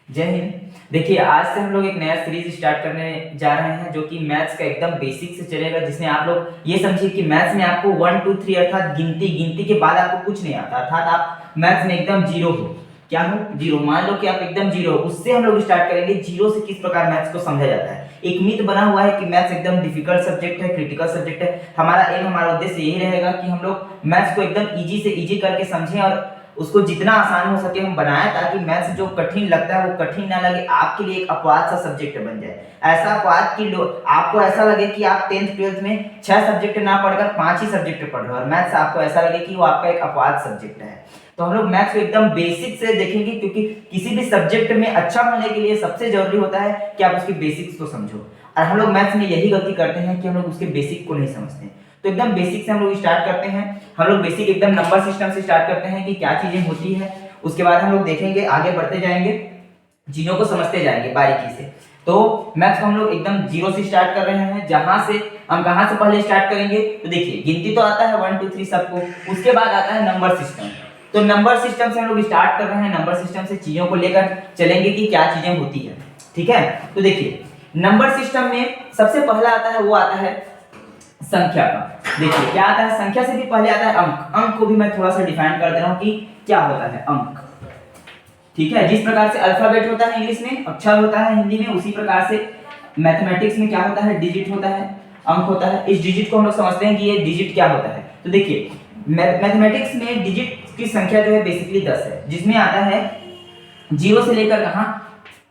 जय हिंद। देखिए, आज से हम लोग एक नया सीरीज स्टार्ट करने जा रहे हैं जो कि मैथ्स का एकदम बेसिक से चलेगा, जिसमें आप लोग ये समझिए कि मैथ्स में आपको 1 2 3 अर्थात गिनती के बाद आपको कुछ नहीं आता, अर्थात आप मैथ्स में एकदम जीरो हो। क्या हो? जीरो। मान लो कि आप एकदम जीरो हो, उससे हम लोग स्टार्ट करेंगे जीरो से किस प्रकार मैथ्स को समझा जाता है। एक मिथ बना हुआ है कि मैथ्स एकदम डिफिकल्ट सब्जेक्ट है, क्रिटिकल सब्जेक्ट है। हमारा उद्देश्य यही रहेगा कि हम लोग मैथ्स को एकदम इजी से इजी करके समझें और उसको जितना आसान हो सके हम बनाएं, ताकि मैथ्स जो कठिन लगता है वो कठिन ना लगे, आपके लिए एक अपवाद सा सब्जेक्ट बन जाए। ऐसा अपवाद कि आपको ऐसा लगे कि आप 10th 12th में 6 सब्जेक्ट ना पढ़कर 5 ही सब्जेक्ट पढ़ रहे हो और मैथ्स आपको ऐसा लगे कि वो आपका एक अपवाद सब्जेक्ट है। तो हम लोग मैथ्स को एकदम बेसिक से देखेंगे, क्योंकि किसी भी सब्जेक्ट में अच्छा होने के लिए सबसे जरूरी होता है कि आप उसके बेसिक्स को समझो, और हम लोग मैथ्स में यही गलती करते हैं कि हम लोग उसके बेसिक को नहीं समझते। तो एकदम बेसिक से हम लोग स्टार्ट करते हैं। हम लोग बेसिक एकदम नंबर सिस्टम से स्टार्ट करते हैं कि क्या चीजें होती है। उसके बाद हम लोग देखेंगे, आगे बढ़ते जाएंगे, चीजों को समझते जाएंगे बारीकी से। तो मैथ्स को हम लोग एकदम जीरो से स्टार्ट कर रहे हैं। जहां से हम कहां से पहले स्टार्ट करेंगे, तो देखिए गिनती तो आता है 1 2 3 सबको, उसके बाद आता है नंबर सिस्टम। तो नंबर सिस्टम से हम लोग स्टार्ट कर रहे हैं। नंबर सिस्टम से चीजों को लेकर चलेंगे कि क्या चीजें होती है। ठीक है, तो देखिए नंबर सिस्टम में सबसे पहला आता है, वो आता है संख्या का। देखिए क्या आता है, संख्या से भी पहले आता है अंक। अंक को भी मैं थोड़ा सा डिफाइन कर दे रहा हूं कि क्या होता है अंक। ठीक है, जिस प्रकार से अल्फाबेट होता है इंग्लिश में, अक्षर होता है हिंदी में, उसी प्रकार से मैथमेटिक्स में क्या होता है, डिजिट होता है, अंक होता है। इस डिजिट को हम लोग समझते हैं कि ये डिजिट क्या होता है। तो देखिए मैथमेटिक्स में डिजिट की संख्या जो है बेसिकली 10 है, जिसमें आता है जीरो से लेकर कहां,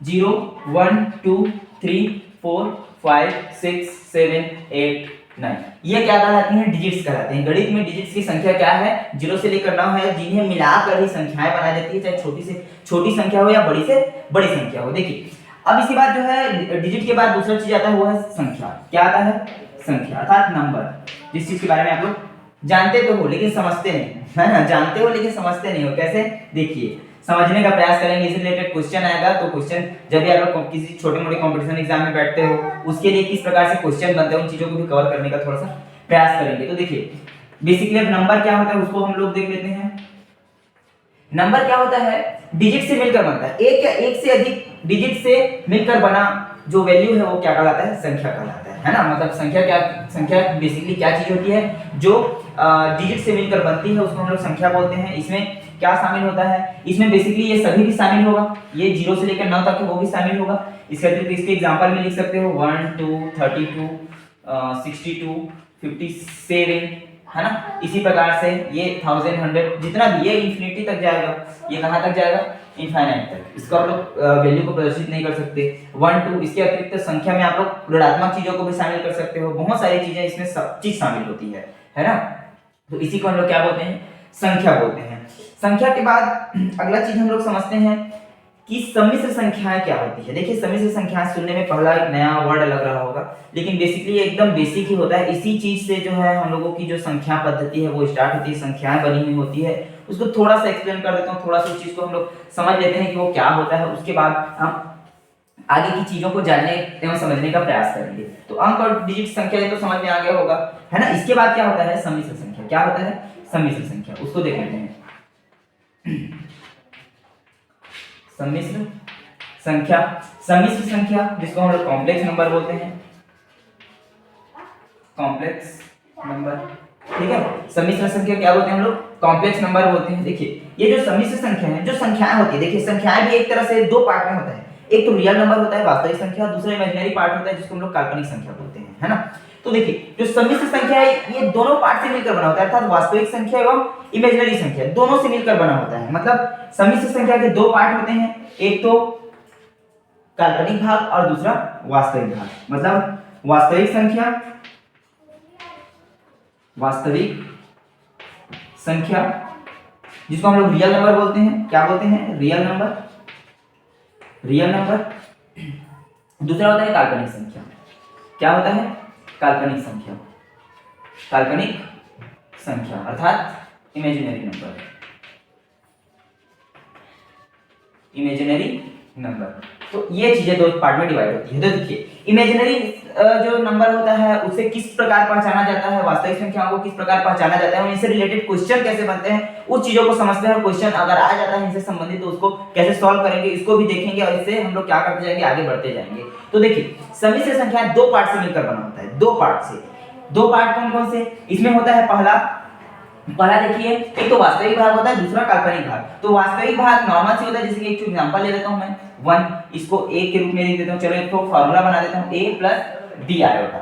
0 1 2 3 4 5 6 7 8 9, ये क्या कहलाती हैं, डिजिट्स कहलाते हैं। गणित में डिजिट्स की संख्या क्या है, 0 से लेकर 9 है, जिन्हें मिलाकर ही संख्याएं बनाई जाती है, चाहे छोटी से छोटी संख्या हो या बड़ी से बड़ी संख्या हो। देखिए अब इसके बाद जो है डिजिट के बाद दूसरा चीज आता है, वो है संख्या। क्या आता है, संख्या अर्थात नंबर, जिस चीज के बारे में आप लोग जानते तो हो लेकिन समझते नहीं, है ना, जानते हो लेकिन समझते नहीं हो। कैसे, देखिए समझने का प्रयास करेंगे, इससे रिलेटेड क्वेश्चन आएगा। तो क्वेश्चन जब भी आप लोग किसी छोटे मोटे कंपटीशन एग्जाम में बैठते हो, उसके लिए किस प्रकार से क्वेश्चन बनते हैं, उन चीजों को भी कवर करने का थोड़ा सा प्रयास करेंगे। तो देखिए बेसिकली अब नंबर क्या होता है उसको हम लोग देख लेते हैं। नंबर क्या होता है, डिजिट से मिलकर बनता है। एक या एक से अधिक डिजिट से मिलकर बना जो वैल्यू है वो क्या कहलाता है, संख्या कहलाता है ना। मतलब संख्या बेसिकली क्या चीज होती है, जो डिजिट से मिलकर बनती है, उसको हम लोग संख्या बोलते हैं। इसमें क्या शामिल होता है, इसमें बेसिकली ये सभी भी शामिल होगा, ये 0 से लेकर 9 तक है वो भी शामिल होगा। इसके अतिरिक्त इसके एग्जांपल में लिख सकते हो 1 2 32 62 57, है ना। इसी प्रकार से ये 1000 100 जितना भी, ये इंफिनिटी तक जाएगा। ये कहां तक जाएगा, इनफाइनाइट तक। इसको आप लोग वैल्यू को प्रदर्शित नहीं कर सकते। 1 2, इसके अतिरिक्त संख्या में आप लोग ऋणात्मक चीजों को भी शामिल कर सकते हो। बहुत सारी चीजें इसमें सब चीज शामिल होती है ना। तो इसी को हम लोग क्या बोलते हैं, संख्या बोलते हैं। संख्या के बाद अगला चीज हम लोग समझते हैं कि सम्मिश्र संख्याएं क्या होती है। देखिए सम्मिश्र संख्याएं सुनने में पहला एक नया वर्ड लग रहा होगा, लेकिन बेसिकली ये एकदम बेसिक ही होता है। इसी चीज से जो है हम लोगों की जो संख्या पद्धति है वो स्टार्ट होती है, संख्याएं बनी हुई होती है। उसको थोड़ा सा एक्सप्लेन कर देता हूँ, थोड़ा सा उस चीज को हम लोग समझ लेते हैं कि वो क्या होता है। उसके बाद हम आगे की चीजों को जानने एवं समझने का प्रयास करेंगे। तो अंक और डिजिट संख्या ये तो समझ में आ गया होगा, है ना। इसके बाद क्या होता है, सम्मिश्र संख्या। क्या होता है, सम्मिश्र संख्या, उसको देख लेते हैं। सम्मिश्र संख्या, सम्मिश्र संख्या जिसको हम लोग कॉम्प्लेक्स नंबर बोलते हैं, कॉम्प्लेक्स नंबर। ठीक है, सम्मिश्र संख्या क्या बोलते हैं हम लोग, कॉम्प्लेक्स नंबर बोलते हैं। देखिए ये जो सम्मिश्र संख्या है, जो संख्याएं होती है, देखिए संख्याएं भी एक तरह से दो पार्ट में होता है। एक तो रियल नंबर होता है, वास्तविक संख्या, दूसरा इमेजिनरी पार्ट होता है जिसको हम लोग काल्पनिक संख्या बोलते हैं, है ना। तो देखिए जो सम्मिश्र संख्या है ये दोनों पार्ट से मिलकर बना होता है, अर्थात वास्तविक संख्या एवं इमेजिनरी संख्या दोनों से मिलकर बना होता है। मतलब सम्मिश्र संख्या के दो पार्ट होते हैं, एक तो काल्पनिक भाग और दूसरा वास्तविक भाग। मतलब वास्तविक संख्या, वास्तविक संख्या जिसको हम लोग रियल नंबर बोलते हैं। क्या बोलते हैं, रियल नंबर, रियल नंबर। दूसरा होता है काल्पनिक संख्या। क्या होता है, काल्पनिक संख्या, काल्पनिक संख्या अर्थात इमेजिनरी नंबर, इमेजिनरी नंबर। तो ये चीजें दो पार्ट में डिवाइड होती है। तो देखिए इमेजिनरी जो नंबर होता है उसे किस प्रकार पहचाना जाता है, वास्तविक संख्याओं को किस प्रकार पहचाना जाता है, और इनसे रिलेटेड क्वेश्चन कैसे बनते हैं, उस चीजों को समझते हैं। और क्वेश्चन अगर आ जाता है इनसे संबंधित तो उसको कैसे सॉल्व करेंगे इसको भी देखेंगे, और इससे हम लोग क्या करते जाएंगे, आगे बढ़ते जाएंगे। तो देखिए समिश्र संख्याएं दो पार्ट से मिलकर बना होता है, दो पार्ट से। दो पार्ट कौन कौन से इसमें होता है, पहला देखिए एक तो वास्तविक भाग होता है, दूसरा काल्पनिक भाग। तो वास्तविक भाग नॉर्मल से होता है, जैसे कि एक एग्जांपल ले लेता हूं मैं 1, इसको a के रूप में लिख देता हूं। चलो एक तो फार्मूला बना देता हूं, a plus d iota,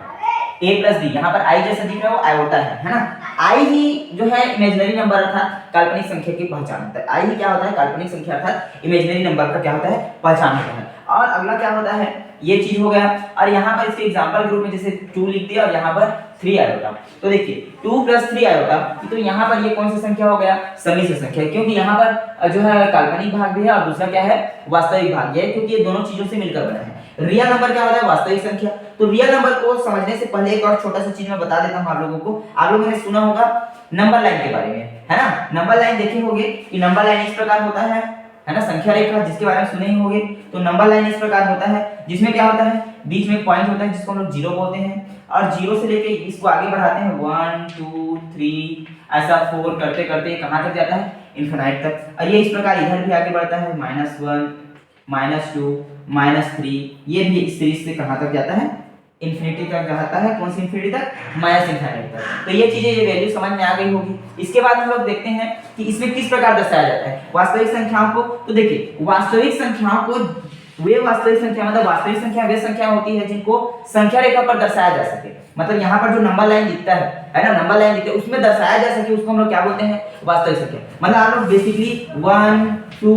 a plus D, यहाँ पर i जैसा दिख रहा है वो आयोटा है ना। i ही जो है इमेजिनरी नंबर अर्थात काल्पनिक संख्या की पहचान होता है। i ही क्या होता है, काल्पनिक संख्या अर्थात इमेजिनरी नंबर का क्या होता है, पहचान होता है। और अगला क्या होता है, ये चीज हो गया। और यहाँ पर इसके एग्जांपल के रूप में जैसे 2 लिख दिया और यहाँ पर 3 आयोटा। तो देखिए 2 + 3 आयोटा, तो यहाँ पर ये कौन सी संख्या हो गया, समिश्र संख्या, क्योंकि यहाँ पर जो है काल्पनिक भाग भी है और दूसरा क्या है, वास्तविक भाग भी है, क्योंकि ये दोनों चीजों से मिलकर बना है। रियल नंबर क्या होता है, वास्तविक संख्या। तो रियल नंबर को समझने से पहले एक और छोटा सा चीज मैं बता देता हूँ आप लोगों को। आप लोगों ने सुना होगा नंबर लाइन के बारे में, है ना। नंबर लाइन देखे होंगे कि नंबर लाइन इस प्रकार होता है ना, संख्या रेखा जिसके बारे में सुने ही होंगे। तो नंबर लाइन इस प्रकार होता है, जिसमें क्या होता है, बीच में एक पॉइंट होता है जिसको हम लोग 0 बोलते हैं, और 0 से लेके इसको आगे बढ़ाते हैं 1 2 3 ऐसा 4 करते करते कहां तक जाता है, इनफिनाइट तक। और ये इस प्रकार इधर भी आगे बढ़ता है -1 -2 -3, ये भी इस सीरीज से कहां तक जाता है, इन्फिनिटी तक जाता है। कौन सी इन्फिनिटी तक, -इन्फिनिटी तक। तो ये चीजें, ये वैल्यू समझ में आ गई होगी। इसके बाद हम लोग देखते हैं कि इसमें किस प्रकार दर्शाया जाता है वास्तविक संख्याओं को। तो देखिए वास्तविक संख्याओं को, वे वास्तविक संख्या मतलब वास्तविक संख्या वे संख्या होती है जिनको संख्या रेखा पर दर्शाया जा सके। मतलब यहाँ पर जो नंबर लाइन दिखता है ना, नंबर लाइन दिखता है उसमें दर्शाया जा सके, उसको हम लोग क्या बोलते हैं, वास्तविक संख्या। मतलब आप लोग बेसिकली 1 2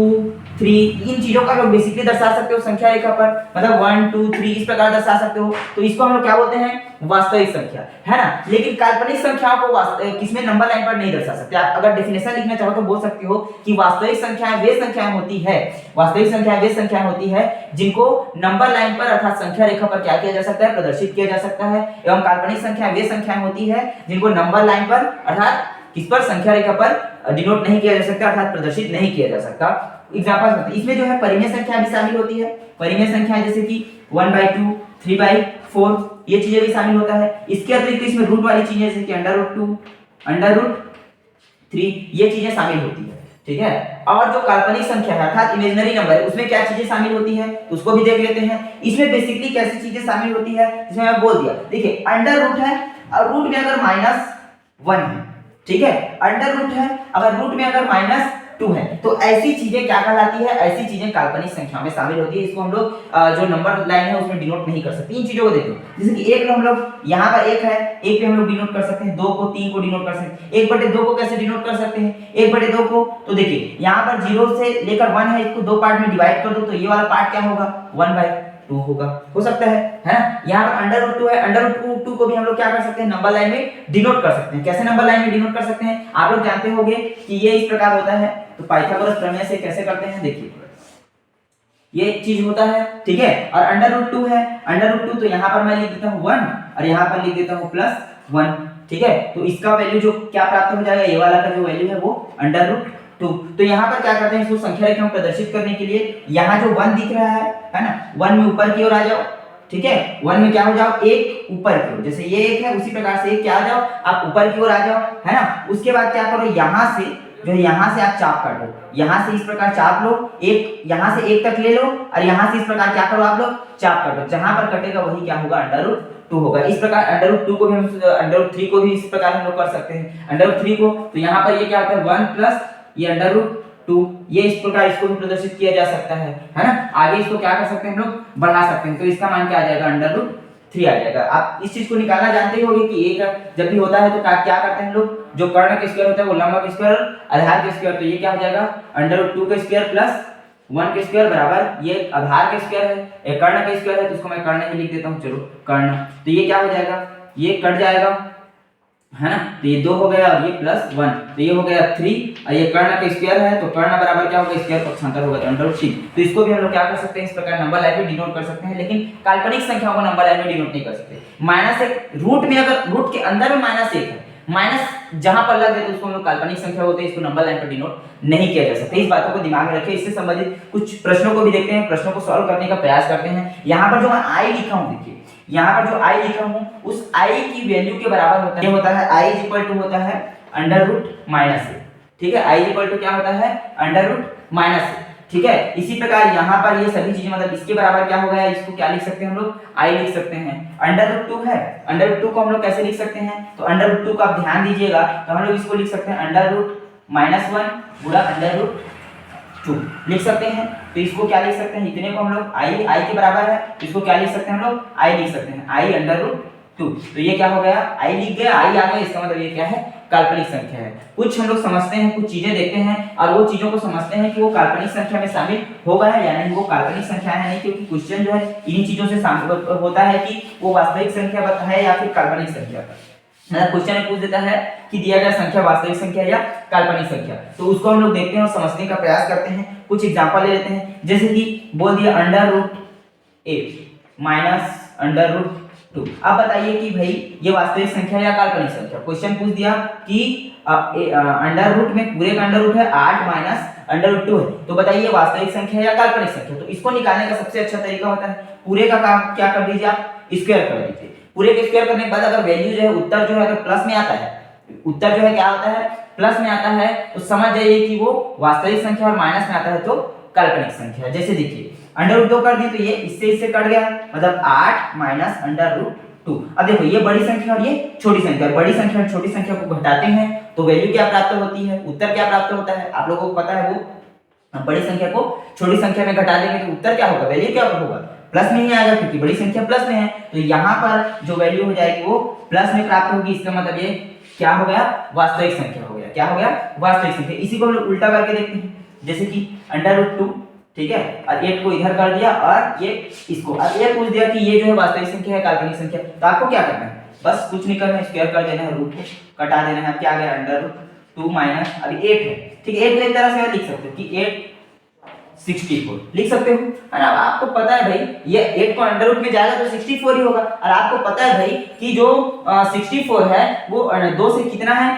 3 इन चीजों का लोग बेसिकली दर्शा सकते हो संख्या रेखा पर, मतलब 1 2 3 इस प्रकार दर्शा सकते हो। तो इसको हम लोग क्या बोलते हैं, वास्तविक संख्या, है ना। लेकिन काल्पनिक संख्याओं को किसमें नंबर लाइन पर नहीं दर्शा सकते। आप अगर डेफिनेशन लिखना चाहो तो बोल सकते हो कि वास्तविक संख्याएं वे संख्याएं होती है, वास्तविक संख्याएं वे संख्याएं होती है जिनको नंबर लाइन पर अर्थात संख्या रेखा पर क्या किया जा सकता है, प्रदर्शित किया जा सकता है। एवं काल्पनिक संख्याएं वे संख्याएं होती है जिनको नंबर लाइन पर अर्थात किस पर, संख्या रेखा पर डिनोट नहीं किया जा सकता अर्थात प्रदर्शित नहीं किया जा सकता। एग्जांपल होते हैं इसमें जो है परिमेय संख्या भी शामिल होती है। परिमेय संख्याएं जैसे कि 1/2 3/4 ये चीजें भी शामिल होता है। इसके अतिरिक्त इसमें रूट वाली चीजें जैसे कि √2 √3 ये चीजें शामिल होती है, ठीक है। और जो काल्पनिक संख्या है अर्थात इमेजिनरी नंबर है उसमें क्या चीजें शामिल होती है तो उसको भी देख लेते हैं। इसमें बेसिकली कैसी चीजें शामिल होती है, जिसमें मैं बोल दिया, देखिए √ है और रूट में अगर -1 है, ठीक है, √ है अगर रूट में अगर -2 है, तो ऐसी चीजें क्या कहलाती है, ऐसी चीजें काल्पनिक संख्या में शामिल होती है। इसको हम लोग जो नंबर लाइन है उसमें डिनोट नहीं कर सकते। इन चीजों को देखो, जैसे कि 1 हम लोग यहाँ पर 1 है, 1 पे हम लोग डिनोट कर सकते हैं, 2 को 3 को डिनोट कर सकते हैं, 1/2 को कैसे डिनोट कर सकते हैं, 1/2 को, तो देखिए यहाँ पर 0 से लेकर 1 है, इसको दो पार्ट में डिवाइड कर दो तो ये वाला पार्ट क्या होगा, 1/2 होगा, हो सकता है ना। यहाँ पर √2 है, √2 को भी हम लोग क्या कर सकते हैं, नंबर लाइन में डिनोट कर सकते हैं। कैसे नंबर लाइन में डिनोट कर सकते हैं, आप लोग जानते होंगे कि ये इस प्रकार होता है। तो पाइथागोरस प्रमेय से कैसे करते हैं, देखिए ये चीज होता है, ठीक है। और √2 है, √2 तो यहाँ पर मैं लिख देता हूँ 1 और यहाँ पर लिख देता हूँ +1, ठीक है। तो इसका वैल्यू जो क्या प्राप्त हो जाएगा, ये वाला का जो वैल्यू है वो √2। तो यहाँ पर क्या करते हैं, इसको संख्या रेखा में प्रदर्शित करने के लिए यहाँ जो 1 दिख रहा है ना, 1 में ऊपर की ओर आ जाओ, ठीक है। 1 में क्या हो जाओ, एक ऊपर की ओर, जैसे ये 1 है उसी प्रकार से क्या आ जाओ, आप ऊपर की ओर आ जाओ, है ना। उसके बाद क्या करो, यहाँ से जो है यहाँ से आप चाप काटो, यहाँ से इस प्रकार चाप लो, एक यहाँ से 1 तक ले लो और यहाँ से इस प्रकार क्या करो, आप लोग चाप काटो, जहां पर कटेगा वही क्या होगा, √2 होगा। इस प्रकार √2 को भी हम √3 को भी इस प्रकार हम लोग कर सकते हैं, √3 को। तो यहाँ पर ये क्या होता है 1 प्लस ये √2, ये इस प्रकार इसको भी प्रदर्शित किया जा सकता है ना। आगे इसको क्या कर सकते हैं, हम लोग बढ़ा सकते हैं। तो इसका मान क्या आ जाएगा, √3 आ जाएगा। आप इस चीज को निकालना जानते ही होंगे कि एक जब भी होता है तो क्या करते हैं हम लोग, जो कर्ण का स्क्वायर होता है वो लंब का स्क्वायर आधार का स्क्वायर, तो ये क्या हो जाएगा, √2 का स्क्वायर प्लस 1 का स्क्वायर बराबर ये आधार का स्क्वायर है, एक कर्ण का स्क्वायर है तो उसको मैं कर्ण ही लिख देता हूँ, चलो कर्ण। तो ये क्या हो जाएगा, ये कट जाएगा, है ना। तो ये 2 हो गया और ये +1, तो ये हो गया 3 और ये कर्ण का स्क्वायर है तो कर्ण बराबर क्या होगा, स्क्वायर पक्षांतर होगा, √3। तो इसको भी हम लोग क्या कर सकते हैं, इस प्रकार नंबर लाइन में डिनोट कर सकते हैं। लेकिन काल्पनिक संख्याओं को नंबर लाइन में डिनोट नहीं कर सकते। -1 रूट में, अगर रूट के अंदर में -1 है, माइनस जहां पर लग जाए तो उसको हम लोग काल्पनिक संख्या बोलते हैं, इसको नंबर लाइन पर डिनोट नहीं किया जा सकता। इस बातों को दिमाग में रखें। इससे संबंधित कुछ प्रश्नों को भी देखते हैं, प्रश्नों को सॉल्व करने का प्रयास करते हैं। यहाँ पर जो मैं आई लिखा हूँ, देखिए यहाँ पर जो आई लिखा हूँ उस आई की वैल्यू के बराबर होता है, ये होता है आई इज इक्वल टू होता है अंडर रूट माइनस ए, ठीक है। आई इज इक्वल टू क्या होता है अंडर रूट माइनस ए, ठीक है। इसी प्रकार यहाँ पर ये सभी चीजें मतलब इसके बराबर क्या हो गया, इसको क्या लिख सकते हैं हम लोग आई लिख सकते हैं। अंडर रूट 2 है, अंडर रूट 2 को हम लोग कैसे लिख सकते हैं, तो अंडर रूट 2 को आप ध्यान दीजिएगा तो हम लोग इसको लिख सकते हैं अंडर रूट माइनस 1 गुणा अंडर रूट 2 लिख सकते हैं। तो इसको क्या लिख सकते हैं, इतने को हम लोग आई के बराबर है, तो इसको क्या लिख सकते हैं हम लोग आई लिख सकते हैं आई अंडर रूट 2। तो ये क्या हो गया आई लिख गया, आई आ गया, इसका मतलब ये क्या है काल्पनिक संख्या है। कुछ हम लोग समझते हैं, कुछ चीजें देखते हैं और वो चीजों को समझते हैं कि वो काल्पनिक संख्या में शामिल होगा है या नहीं, वो काल्पनिक संख्या है नहीं, क्योंकि क्वेश्चन जो है इन्हीं चीजों से होता है कि वो वास्तविक संख्या है या फिर काल्पनिक संख्या। मतलब क्वेश्चन में पूछ देता है कि दिया गया संख्या वास्तविक संख्या या काल्पनिक संख्या, तो उसको हम लोग देखते हैं और समझने का प्रयास करते हैं। कुछ एग्जांपल ले लेते हैं, जैसे कि बोल दिया अंडर रूट ए माइनस अंडर रूट 2। अब बताइए कि भाई ये वास्तविक संख्या या काल्पनिक संख्या। क्वेश्चन पूछ दिया कि अंडर रूट में पूरे का अंडर रूट है 8 माइनस अंडर रूट 2 है, तो बताइए वास्तविक संख्या या काल्पनिक संख्या। तो इसको निकालने का सबसे अच्छा तरीका होता है पूरे का काम क्या कर दीजिए आप स्क्वायर कर दीजिए। पूरे के स्क्वायर करने के बाद अगर वैल्यू जो है उत्तर जो है अगर प्लस में आता है, उत्तर जो है क्या होता है प्लस में आता है, तो समझ जाइए कि वो वास्तविक संख्या और माइनस में आता है तो काल्पनिक संख्या। जैसे देखिए अंडर रूट 2 कर दिए तो ये इससे कट गया, मतलब 8 माइनस अंडर रूट 2। अब देखो ये बड़ी संख्या और ये छोटी संख्या, और बड़ी संख्या और छोटी संख्या को घटाते हैं तो वैल्यू क्या प्राप्त होती है, उत्तर क्या प्राप्त होता है, आप लोगों को पता है वो बड़ी संख्या को छोटी संख्या में घटा देंगे तो उत्तर क्या होगा, वैल्यू क्या होगा प्लस में ही आएगा, क्योंकि बड़ी संख्या प्लस में है। तो यहाँ पर जो वैल्यू हो जाएगी वो प्लस में प्राप्त होगी, इसका मतलब ये क्या हो गया वास्तविक संख्या हो गया। क्या हो गया वास्तविक संख्या। इसी को हम लोग उल्टा करके देखते हैं, जैसे कि अंडर रूट 2, ठीक है, और 8 को इधर कर दिया और ये इसको, अब ये पूछ दिया कि ये जो है वास्तविक संख्या है काल्पनिक संख्या, तो आपको क्या करना है, बस कुछ नहीं करना है, स्क्वायर कर देना है, रूट को कटा देना है। क्या आ गया अंडर रूट 2 माइनस अभी 8 है, ठीक है, 8 को एक तरह से लिख सकते हो कि 8 64 लिख सकते हो, है ना। आपको पता है भाई ये 8 को अंडर रूट में जाएगा तो 64 ही होगा, और आपको पता है भाई कि जो 64 है वो 2 से कितना है,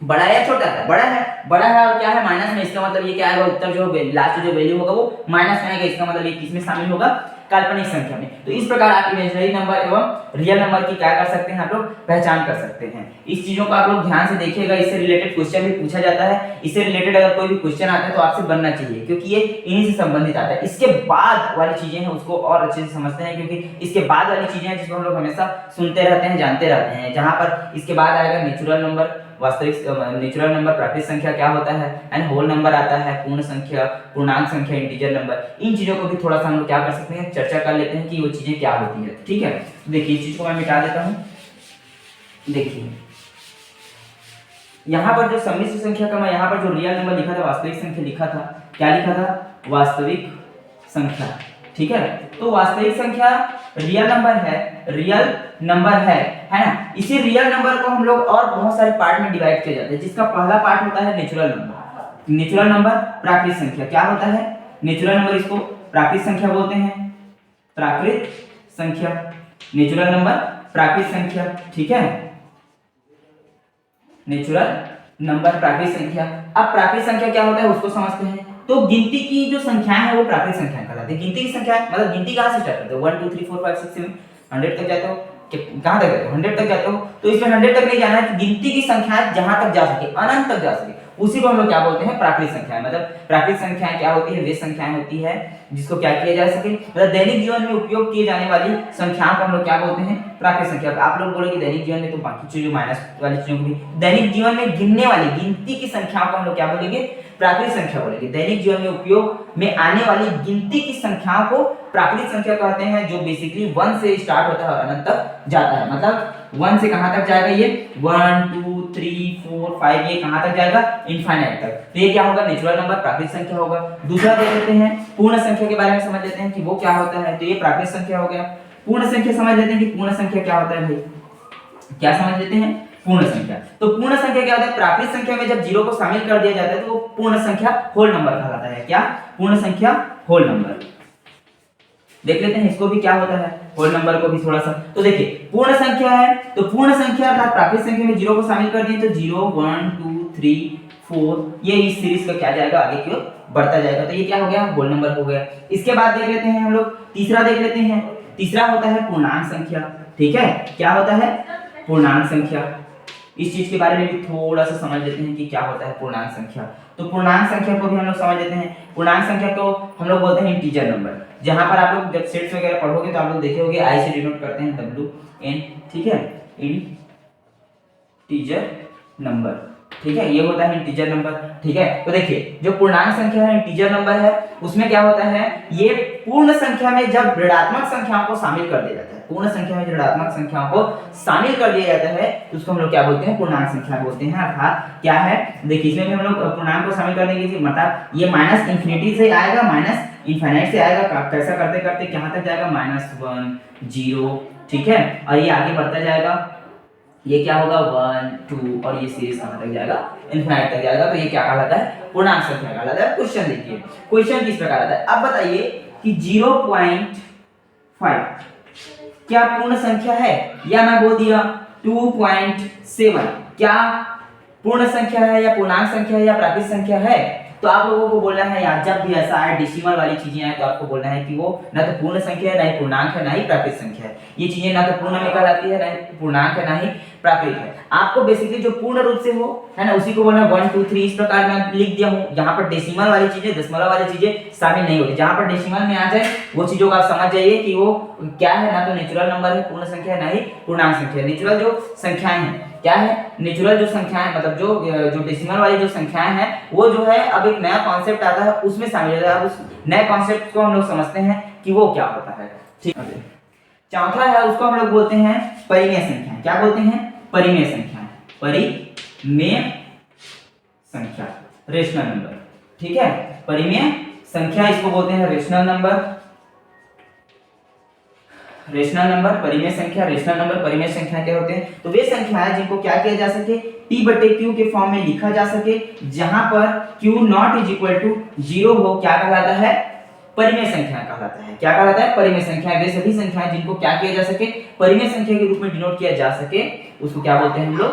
बड़ा है या छोटा है, बड़ा है, बड़ा है और क्या है माइनस में, इसका मतलब ये क्या आएगा उत्तर जो लास्ट जो वैल्यू होगा वो माइनस में आएगा, इसका मतलब ये किसमें शामिल होगा काल्पनिक संख्या में। तो इस प्रकार आप इमेजिनरी नंबर एवं रियल नंबर की क्या कर सकते हैं आप लोग पहचान कर सकते हैं। इस चीजों को आप लोग ध्यान से देखिएगा, इससे रिलेटेड क्वेश्चन भी पूछा जाता है, इससे रिलेटेड अगर कोई भी क्वेश्चन आता है तो आपसे बनना चाहिए, क्योंकि ये इन्हीं से संबंधित आता है। इसके बाद वाली चीजें हैं उसको और अच्छे से समझते हैं, क्योंकि इसके बाद वाली चीजें हैं जिसको हम लोग हमेशा सुनते रहते हैं, जानते रहते हैं, जहां पर इसके बाद आएगा नेचुरल नंबर, वास्तविक नेचुरल नंबर, प्राकृतिक संख्या क्या होता है, एंड होल नंबर आता है, पूर्ण संख्या, पूर्णांक संख्या, इंटीजर नंबर। इन चीजों को भी थोड़ा सा हम लोग क्या कर सकते हैं चर्चा कर लेते हैं कि वो चीजें क्या होती है, ठीक है। देखिए इस चीज को मैं मिटा देता हूं। देखिए यहाँ पर जो सम्मिश्र संख्या का मैं यहाँ पर जो रियल नंबर लिखा था, वास्तविक संख्या लिखा था, क्या लिखा था वास्तविक संख्या, ठीक है। तो वास्तविक संख्या रियल नंबर है, रियल नंबर है ना। इसी रियल नंबर को हम लोग और बहुत सारे पार्ट में डिवाइड किया जाता है, जिसका पहला पार्ट होता है नेचुरल नंबर। नेचुरल नंबर प्राकृतिक संख्या क्या होता है, नेचुरल नंबर इसको प्राकृतिक संख्या बोलते हैं, प्राकृत संख्या, नेचुरल नंबर प्राकृतिक संख्या, ठीक है, नेचुरल नंबर प्राकृतिक संख्या। अब प्राकृतिक संख्या क्या होता है उसको समझते हैं। तो गिनती की जो संख्याएं है वो प्राकृतिक संख्याएं कहलाती है। गिनती की संख्या मतलब गिनती कहां से स्टार्ट करते हो, 1 2 3 4 5 6 7 100 तक जाते हो, कहां तक जाते हो 100 तक जाते हो। तो इसमें 100 तक नहीं जाना है, गिनती की संख्याएं जहां तक जा सके, अनंत तक जा सके, उसी को हम लोग क्या बोलते हैं प्राकृतिक संख्याएं। मतलब प्राकृतिक संख्याएं क्या होती है, वे संख्याएं होती है जिसको क्या किया जा सके, मतलब दैनिक जीवन में उपयोग किए जाने वाली संख्याओं को हम लोग क्या बोलते हैं प्राकृतिक संख्या। आप लोग बोले कि दैनिक जीवन में तो बाकी चीजों माइनस वाली चीजों को भी, दैनिक जीवन में गिनने वाली गिनती की संख्याओं को हम लोग क्या बोलेंगे प्राकृतिक संख्या बोलेंगे। दैनिक जीवन में उपयोग में आने वाली गिनती की संख्याओं को प्राकृतिक संख्या कहते हैं, जो बेसिकली 1 से स्टार्ट होता है और अनंत तक जाता है। मतलब 1 से कहां तक जाएगा, ये 1 2 3 4 5 ये कहां तक जाएगा इनफाइनाइट तक। तो ये क्या होगा नेचुरल नंबर प्राकृतिक संख्या होगा। दूसरा देख लेते हैं पूर्ण संख्या के बारे में, समझ लेते हैं कि वो क्या होता है। तो ये प्राकृतिक संख्या हो गया। पूर्ण संख्या समझ लेते हैं कि पूर्ण संख्या क्या होता है भाई, क्या समझ लेते हैं पूर्ण संख्या। तो पूर्ण संख्या क्या होता है, प्राकृतिक संख्या में जब जीरो को शामिल कर दिया जाता है तो वो पूर्ण संख्या होल नंबर कहलाता है। क्या पूर्ण संख्या होल नंबर। देख लेते हैं इसको भी क्या होता है। होल नंबर को भी थोड़ा सा। तो देखिए पूर्ण संख्या है तो पूर्ण संख्या अर्थात प्राकृत संख्या में 0 को शामिल कर दिए तो 0 1 2 3 4 ये इस सीरीज का क्या जाएगा आगे की ओर बढ़ता जाएगा। तो ये क्या हो गया होल नंबर हो गया। इसके बाद देख लेते हैं हम लोग तीसरा देख लेते हैं। तीसरा होता है पूर्णांक संख्या। ठीक है, क्या होता है पूर्णांक संख्या। इस चीज के बारे में भी थोड़ा सा समझ लेते हैं कि क्या होता है पूर्णांक संख्या। तो पूर्णांक संख्या को भी हम लोग समझ लेते हैं। पूर्णांक संख्या को हम लोग बोलते हैं इंटीजर नंबर। जहां पर आप लोग जब सेट्स वगैरह पढ़ोगे तो आप लोग देखे होंगे आई से डिनोट करते हैं WN। ठीक है, इंटीजर नंबर। ठीक है, ये होता है इंटीजर नंबर। ठीक है, तो देखिए जो पूर्णांक संख्या है इंटीजर नंबर है उसमें क्या होता है ये पूर्ण संख्या में जब ऋणात्मक संख्याओं को शामिल कर दिया जाता है, पूर्ण संख्या में ऋणात्मक संख्याओं को शामिल कर दिया जाता है तो उसको हम लोग क्या बोलते हैं पूर्णांक संख्या बोलते हैं। अर्थात क्या है देखिए इसमें भी हम लोग पूर्णांक को शामिल कर देंगे मतलब ये माइनस इंफिनिटी से आएगा माइनस इनफाइनाइट से आएगा। कैसा करते करते कहां तक जाएगा -1 0। ठीक है, और ये आगे बढ़ता जाएगा ये क्या होगा 1 2 और ये सीरीज कहां तक जाएगा इनफिनिट तक जाएगा। तो ये क्या कहलाता है पूर्णांक संख्या कहलाता है। क्वेश्चन देखिए क्वेश्चन किस प्रकार आता है। अब बताइए कि 0.5 क्या पूर्ण संख्या है या मैं बोल दिया 2.7 क्या पूर्ण संख्या है या पूर्णांक संख्या है या प्राकृत संख्या है। तो आप लोगों को बोलना है यार जब भी ऐसा है डेसिमल वाली चीजें आए तो आपको बोलना है कि वो ना तो पूर्ण संख्या है ना ही पूर्णांक है ना ही प्राकृत संख्या है। ये चीजें ना तो पूर्ण में कहलाती है ना ही पूर्णांक है ना ही प्राकृत है। आपको बेसिकली जो पूर्ण रूप से हो है ना उसी को बोलना 1 2 3 इस प्रकार मैं लिख दिया हूं। जहां पर डेसिमल वाली चीजें दशमलव वाली चीजें शामिल नहीं होती। जहां पर डेसिमल में आ जाए वो चीजों का आप समझ जाइए कि वो क्या है ना तो नेचुरल नंबर है पूर्ण संख्या है ना ही पूर्णांक संख्या। नेचुरल जो संख्याएं हैं क्या है नेचुरल जो संख्याएं मतलब जो डेसिमल वाली जो संख्याएं हैं वो जो है अब एक नया कॉन्सेप्ट आता है उसमें शामिल होता है। अब उस नए कॉन्सेप्ट को हम लोग समझते हैं कि वो क्या होता है। ठीक है, चौथा है उसको हम लोग बोलते हैं परिमेय संख्या। क्या बोलते हैं परिमेय संख्या। परिमेय संख्या रेशनल नंबर। ठीक है, परिमेय संख्या इसको बोलते हैं रेशनल नंबर। रेशनल नंबर परिमेय संख्या रेशनल नंबर परिमेय संख्या क्या होते हैं तो वे संख्याएं जिनको क्या किया जा सके P/Q के फॉर्म में लिखा जा सके जहां पर Q not is equal to 0 हो क्या कहलाता है परिमेय संख्या कहलाता है। क्या कहलाता है परिमेय संख्या। वे सभी संख्याएं जिनको क्या किया जा सके परिमेय संख्या के रूप में डिनोट किया जा सके उसको क्या बोलते हैं हम लोग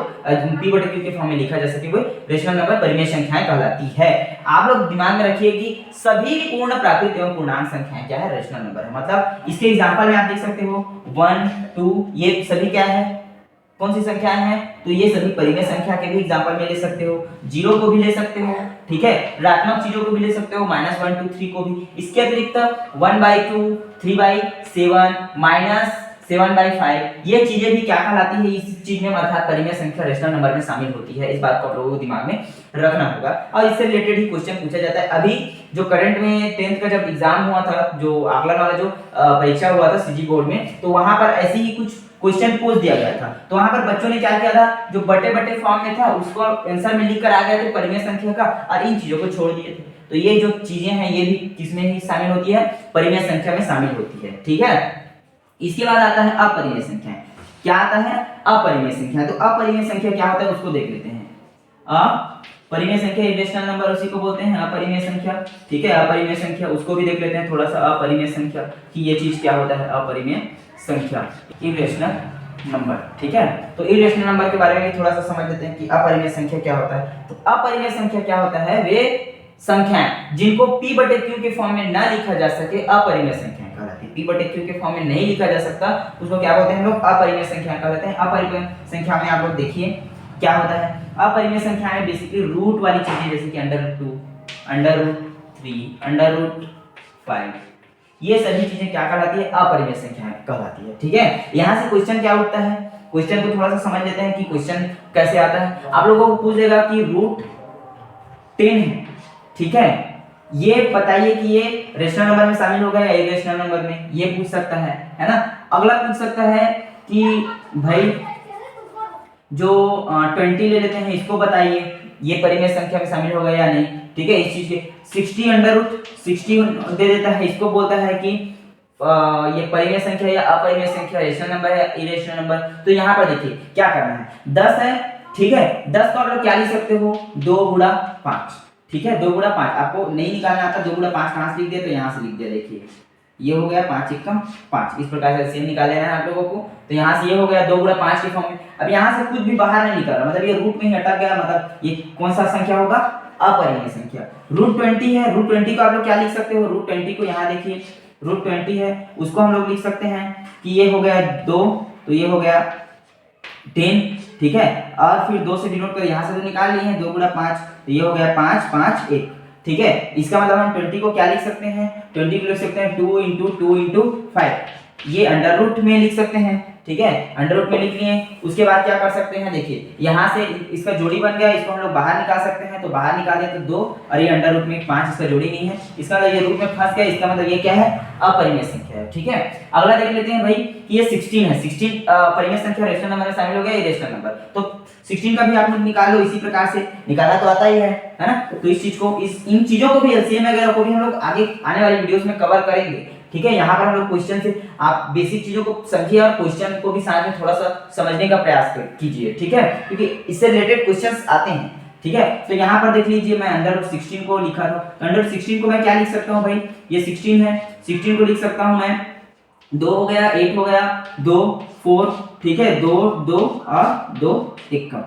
P/Q के फॉर्म में लिखा जा सके वो रेशनल नंबर परिमेय संख्याएं कहलाती है। आप लोग दिमाग में रखिए कि सभी पूर्ण प्राकृत एवं पूर्णांक संख्याएं क्या है रेशनल नंबर है। मतलब इसके एग्जांपल में आप देख सकते हो 1 2 ये सभी क्या है कौन सी संख्याएं हैं तो ये सभी परिमेय संख्या के भी एग्जांपल में ले सकते हो। 0 को भी ले सकते हो। ठीक है, ऋणात्मक चीजों को भी ले सकते हो -1 2 3 को भी। इसके अतिरिक्त 1/2 3/7 -7/5 ये चीजें भी क्या कहलाती है इस चीज में अर्थात परिमेय संख्या रेशनल नंबर में शामिल होती है। इस बात को आप लोगों को दिमाग में रखना होगा और इससे रिलेटेड ही क्वेश्चन पूछा जाता है। अभी जो करंट में 10th का जब एग्जाम हुआ था जो आकलन वाला जो परीक्षा हुआ था सीजी बोर्ड में तो वहां पर ऐसे ही कुछ क्वेश्चन पूछ दिया गया था। तो वहां पर बच्चों ने क्या किया था जो बटे फॉर्म में था उसको आंसर में लिख कर आ गए थे परिमेय संख्या का और इन चीजों को छोड़ दिए थे। तो ये जो चीजें हैं ये भी किसमें ही शामिल होती है परिमेय संख्या में शामिल होती है। ठीक है, इसके बाद आता है अपरिमेय संख्या। क्या आता है अपरिमेय संख्या। तो अपरिमेय संख्या क्या होता है उसको देख लेते हैं। अपरिमेय संख्या इरेशनल नंबर उसी को बोलते हैं अपरिमेय संख्या। ठीक है, अपरिमेय संख्या उसको भी देख लेते हैं थोड़ा सा अपरिमेय संख्या कि ये चीज क्या होता है अपरिमेय संख्या इरेशनल नंबर। ठीक है, तो इरेशनल नंबर के बारे में भी थोड़ा सा समझ लेते हैं कि अपरिमेय संख्या क्या होता है। तो अपरिमेय संख्या क्या होता है वे संख्याएं जिनको P/Q के फॉर्म में ना लिखा जा सके अपरिमेय संख्या कहलाती है। P/Q के फॉर्म में नहीं लिखा जा सकता उसको क्या बोलते हैं हम लोग अपरिमेय संख्या कहलाते हैं। अपरिमेय संख्या में आप लोग देखिए क्या होता है अपरिमेय संख्या में बेसिकली रूट वाली चीजें जैसे कि √2 √3 √5 ये सभी चीजें क्या कहलाती है अपरिमेय संख्या कहलाती है। ठीक है, यहां से क्वेश्चन क्या उठता है क्वेश्चन को थोड़ा सा समझ लेते हैं कि क्वेश्चन कैसे आता है। आप लोगों को पूछ देगा कि √10 है। ठीक है, ये बताइए कि ये रेशनल नंबर में शामिल होगा या इरेशनल नंबर में ये पूछ सकता है ना। अगला पूछ सकता है कि भाई जो 20 ले लेते हैं इसको बताइए ये परिमेय संख्या में शामिल होगा या नहीं। ठीक है, इस चीज के 60 दे देता है इसको बोलता है कि ये परिमेय संख्या या अपरिमेय संख्या रेशनल नंबर है इरेशनल नंबर। तो यहाँ पर देखिए क्या करना है 10 है। ठीक है, 10 को आप लोग क्या लिख सकते हो 2 गुणा 5। ठीक है, 2 गुणा 5 आपको नहीं निकालना आता 2 गुणा 5 कहां से लिख दिया तो यहां से लिख दिया। देखिए ये हो गया 5 एकम 5, इस प्रकार से एलसीएम निकाल लेना है आप लोगों को। तो यहाँ से ये हो गया 2 गुणा 5 के फॉर्म में। अब यहाँ से कुछ भी बाहर नहीं निकल रहा, मतलब ये रूट में ही अटक गया, मतलब ये कौन सा संख्या होगा, अपरिमेय संख्या। √20 है, √20 को आप लोग क्या लिख सकते हो, √20 को यहाँ देखिए √20 है, उसको हम लोग लिख सकते हैं कि ये हो गया 2, तो ये हो गया 10, ठीक है। और फिर 2 से डिनोट कर यहाँ से तो निकाल लिए हैं, 2 गुणा 5, तो ये हो गया 5 5 1, ठीक है। इसका मतलब हम 20 को क्या लिख सकते हैं, 20 को लिख सकते हैं 2 × 2 × 5, ये अंडर रूट में लिख सकते हैं, ठीक है, अंडर रूट में लिख लिए। उसके बाद क्या कर सकते हैं, देखिए यहाँ से इसका जोड़ी बन गया, इसको हम लोग बाहर निकाल सकते हैं, तो बाहर निकाले तो 2 और ये अंडर रूट में 5, इसका जोड़ी नहीं है, इसका मतलब ये रूट में फंस गया, इसका मतलब ये क्या है, अपरिमेय संख्या है, ठीक है। अगला देख लेते हैं भाई कि ये 16 है, 16 अपरिमेय संख्या रेशनल नंबर में शामिल हो गया, ये रेशनल नंबर, तो 16 का भी आप लोग निकाल लो, इसी प्रकार से निकाला तो आता ही है ना। तो इस चीज को, इन चीजों को भी, एलसीएम वगैरह को भी हम लोग आगे आने वाली वीडियोस में कवर करेंगे, ठीक है। यहाँ पर हम लोग क्वेश्चन से आप बेसिक चीजों को समझिए और क्वेश्चन को भी साथ में थोड़ा सा समझने का प्रयास कीजिए, ठीक है, क्योंकि इससे रिलेटेड क्वेश्चंस आते हैं, ठीक है। तो यहाँ पर देख लीजिए मैं √16 को लिखा था, तो √16 को मैं क्या लिख सकता हूँ भाई, ये 16 है, 16 को लिख सकता हूँ मैं 2 हो गया, 8 हो गया, 2 4, ठीक है, 2 2 और 2 एकम,